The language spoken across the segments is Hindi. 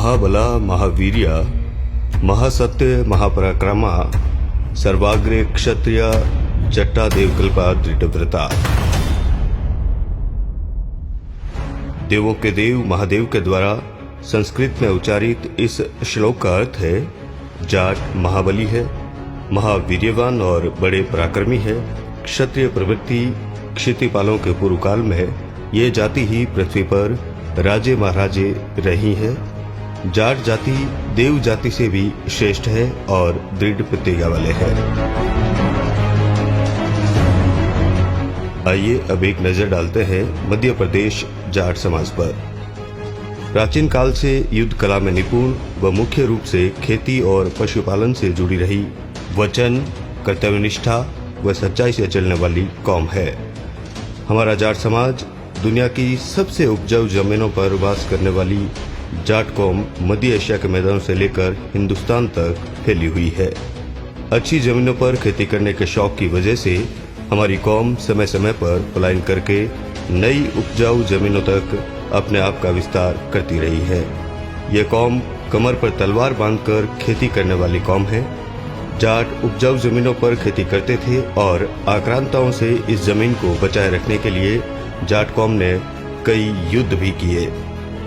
महाबला महावीर्य महासत्य महापराक्रमा सर्वाग्रे क्षत्रिय जट्टा देवकल्पा दृढ़व्रता। देवों के देव महादेव के द्वारा संस्कृत में उच्चारित इस श्लोक का अर्थ है, जाट महाबली है, महावीर्यवान और बड़े पराक्रमी है। क्षत्रिय प्रवृत्ति क्षितिपालों के पूर्व काल में ये जाति ही पृथ्वी पर राजे महाराजे रही है। जाट जाति देव जाति से भी श्रेष्ठ है और दृढ़ प्रतिज्ञा वाले हैं। आइए अब एक नजर डालते हैं मध्य प्रदेश जाट समाज पर। प्राचीन काल से युद्ध कला में निपुण व मुख्य रूप से खेती और पशुपालन से जुड़ी रही वचन कर्तव्यनिष्ठा व सच्चाई से चलने वाली कौम है। हमारा जाट समाज दुनिया की सबसे उपजाऊ जमीनों पर वास करने वाली जाट कौम मध्य एशिया के मैदानों से लेकर हिंदुस्तान तक फैली हुई है। अच्छी जमीनों पर खेती करने के शौक की वजह से हमारी कौम समय समय पर पलायन करके नई उपजाऊ जमीनों तक अपने आप का विस्तार करती रही है। ये कौम कमर पर तलवार बांधकर खेती करने वाली कौम है। जाट उपजाऊ जमीनों पर खेती करते थे और आक्रांताओं से इस जमीन को बचाए रखने के लिए जाट कौम ने कई युद्ध भी किए।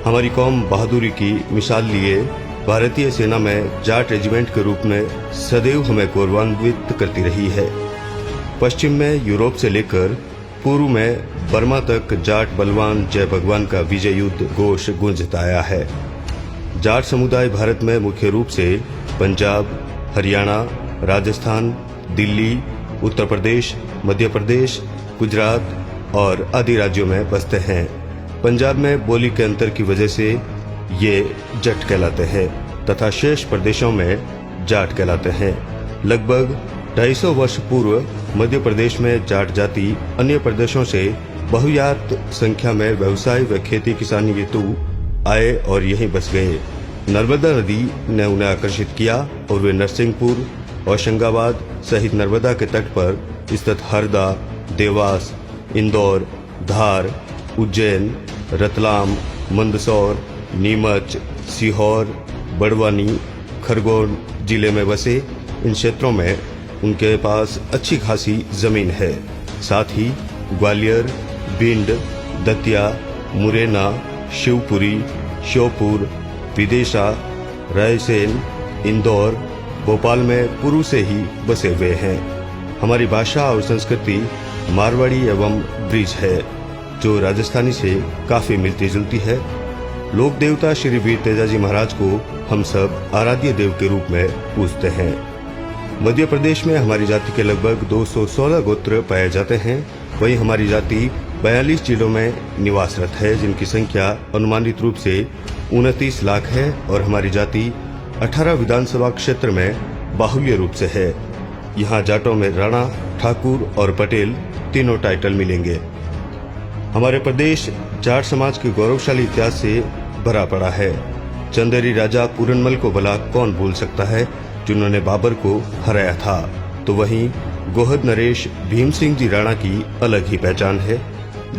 हमारी कौम बहादुरी की मिसाल लिए भारतीय सेना में जाट रेजिमेंट के रूप में सदैव हमें गौरवान्वित करती रही है। पश्चिम में यूरोप से लेकर पूर्व में बर्मा तक जाट बलवान जय भगवान का विजय युद्ध घोष गूंजता आया है। जाट समुदाय भारत में मुख्य रूप से पंजाब, हरियाणा, राजस्थान, दिल्ली, उत्तर प्रदेश, मध्य प्रदेश, गुजरात और आदि राज्यों में बसते हैं। पंजाब में बोली के अंतर की वजह से ये जट कहलाते हैं तथा शेष प्रदेशों में जाट कहलाते हैं। लगभग 250 वर्ष पूर्व मध्य प्रदेश में जाट जाति अन्य प्रदेशों से बहुयात संख्या में व्यवसाय व खेती किसानी हेतु आए और यहीं बस गए। नर्मदा नदी ने उन्हें आकर्षित किया और वे नरसिंहपुर, होशंगाबाद सहित नर्मदा के तट पर स्थित हरदा, देवास, इंदौर, धार, उज्जैन, रतलाम, मंदसौर, नीमच, सीहोर, बड़वानी, खरगोन जिले में बसे। इन क्षेत्रों में उनके पास अच्छी खासी जमीन है। साथ ही ग्वालियर, भिंड, दतिया, मुरैना, शिवपुरी, श्योपुर, विदिशा, रायसेन, इंदौर, भोपाल में पूर्व से ही बसे हुए हैं। हमारी भाषा और संस्कृति मारवाड़ी एवं ब्रिज है, जो राजस्थानी से काफी मिलती जुलती है। लोक देवता श्री वीर तेजाजी महाराज को हम सब आराध्य देव के रूप में पूजते हैं। मध्य प्रदेश में हमारी जाति के लगभग 216 गोत्र पाए जाते हैं। वहीं हमारी जाति 42 जिलों में निवासरत है, जिनकी संख्या अनुमानित रूप से 29 लाख है और हमारी जाति 18 विधानसभा क्षेत्र में बाहुल्य रूप से है। यहाँ जाटों में राणा, ठाकुर और पटेल तीनों टाइटल मिलेंगे। हमारे प्रदेश जाट समाज के गौरवशाली इतिहास से भरा पड़ा है। चंदेरी राजा पूरनमल को भला कौन भूल सकता है, जिन्होंने बाबर को हराया था। तो वहीं गोहद नरेश भीम सिंह जी राणा की अलग ही पहचान है।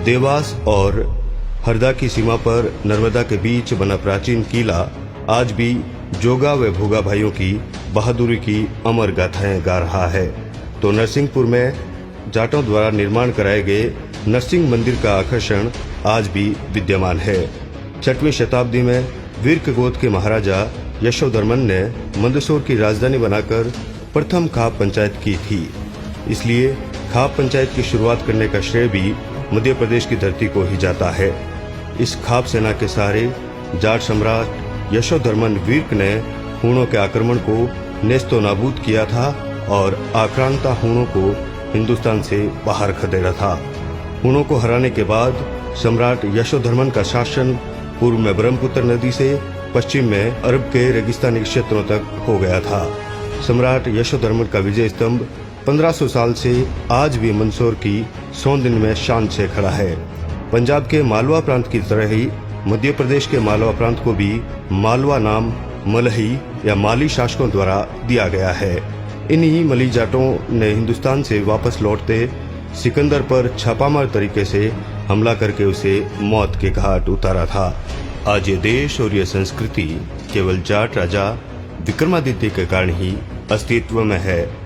देवास और हरदा की सीमा पर नर्मदा के बीच बना प्राचीन किला आज भी जोगा व भोगा भाइयों की बहादुरी की अमर गाथाएं गा रहा है। तो नरसिंहपुर में जाटों द्वारा निर्माण कराए गए नरसिंह मंदिर का आकर्षण आज भी विद्यमान है। 6वीं शताब्दी में वीरकगोत के महाराजा यशोधर्मन ने मंदसौर की राजधानी बनाकर प्रथम खाप पंचायत की थी। इसलिए खाप पंचायत की शुरुआत करने का श्रेय भी मध्य प्रदेश की धरती को ही जाता है। इस खाप सेना के सहारे जाट सम्राट यशोधर्मन वीर्क ने हूणों के आक्रमण को नेस्तो नाबूद किया था और आक्रांता हूणों को हिंदुस्तान से बाहर खदेड़ा था। हूणों को हराने के बाद सम्राट यशोधर्मन का शासन पूर्व में ब्रह्मपुत्र नदी से पश्चिम में अरब के रेगिस्तानी क्षेत्रों तक हो गया था। सम्राट यशोधर्मन का विजय स्तंभ 1500 साल से आज भी मंदसौर की सोंदिन में शान से खड़ा है। पंजाब के मालवा प्रांत की तरह ही मध्य प्रदेश के मालवा प्रांत को भी मालवा नाम मलही या माली शासकों द्वारा दिया गया है। इन्हीं मली जाटों ने हिंदुस्तान से वापस लौटते सिकंदर पर छापामार तरीके से हमला करके उसे मौत के घाट उतारा था। आज ये देश और ये संस्कृति केवल जाट राजा विक्रमादित्य के कारण ही अस्तित्व में है।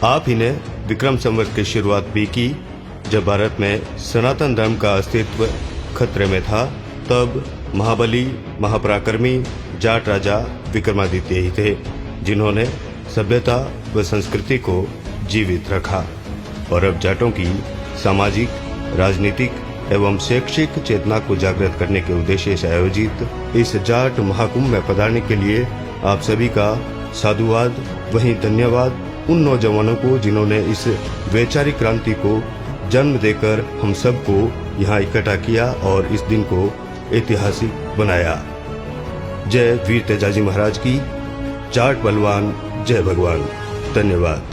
आप ही ने विक्रम संवत की शुरुआत भी की। जब भारत में सनातन धर्म का अस्तित्व खतरे में था, तब महाबली महापराक्रमी जाट राजा विक्रमादित्य ही थे, जिन्होंने सभ्यता व संस्कृति को जीवित रखा। और अब जाटों की सामाजिक, राजनीतिक एवं शैक्षिक चेतना को जागृत करने के उद्देश्य से आयोजित इस जाट महाकुंभ में पधारने के लिए आप सभी का साधुवाद, वहीं धन्यवाद उन नौजवानों को जिन्होंने इस वैचारिक क्रांति को जन्म देकर हम सबको यहाँ इकट्ठा किया और इस दिन को ऐतिहासिक बनाया। जय वीर तेजाजी महाराज की। जाट बलवान जय भगवान। धन्यवाद।